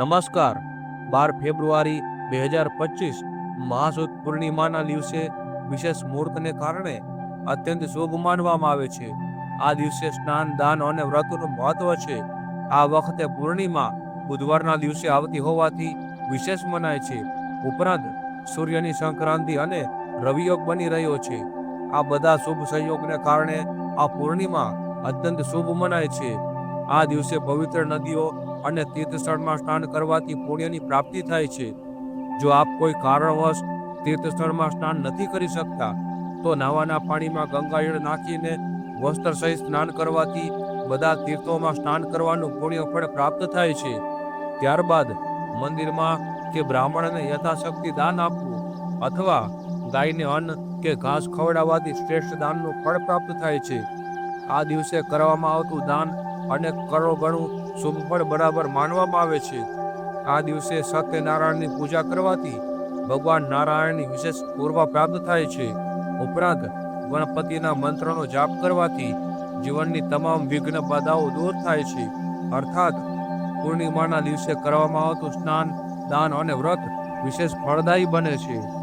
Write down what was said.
નમસ્કાર. 12 ફેબ્રુઆરી 2025 મહાસુદ પૂર્ણિમાના દિવસે વિશેષ મુહૂર્તને કારણે અત્યંત શુભ માનવામાં આવે છે. આ દિવસે સ્નાન, દાન અને વ્રતનું મહત્વ છે. આ વખતે પૂર્ણિમા બુધવારના દિવસે આવતી હોવાથી વિશેષ મનાય છે. ઉપરાંત સૂર્યની સંક્રાંતિ અને રવિયોગ બની રહ્યો છે. આ બધા શુભ સંયોગને કારણે આ પૂર્ણિમા અત્યંત શુભ મનાય છે. આ દિવસે પવિત્ર નદીઓ અને તીર્થસ્થળમાં સ્નાન કરવાથી પુણ્યની પ્રાપ્તિ થાય છે. જો આપ કોઈ કારણવશ તીર્થસ્થળમાં સ્નાન નથી કરી શકતા તો નહાવાના પાણીમાં ગંગાજળ નાખીને વસ્ત્ર સહિત સ્નાન કરવાથી બધા તીર્થોમાં સ્નાન કરવાનું પુણ્ય ફળ પ્રાપ્ત થાય છે. ત્યારબાદ મંદિરમાં કે બ્રાહ્મણને યથાશક્તિ દાન આપવું અથવા ગાયને અન્ન કે ઘાસ ખવડાવવાથી શ્રેષ્ઠ દાનનું ફળ પ્રાપ્ત થાય છે. આ દિવસે કરવામાં આવતું દાન અનેક કરોડ ગણું શુભ ફળ બરાબર માનવામાં આવે છે. આ દિવસે સત્યનારાયણની પૂજા કરવાથી ભગવાન નારાયણની વિશેષ પૂર્વા પ્રાપ્ત થાય છે. ઉપરાંત ગણપતિના મંત્રનો જાપ કરવાથી જીવનની તમામ વિઘ્ન બાધાઓ દૂર થાય છે. અર્થાત પૂર્ણિમાના દિવસે કરવામાં આવતું સ્નાન, દાન અને વ્રત વિશેષ ફળદાયી બને છે.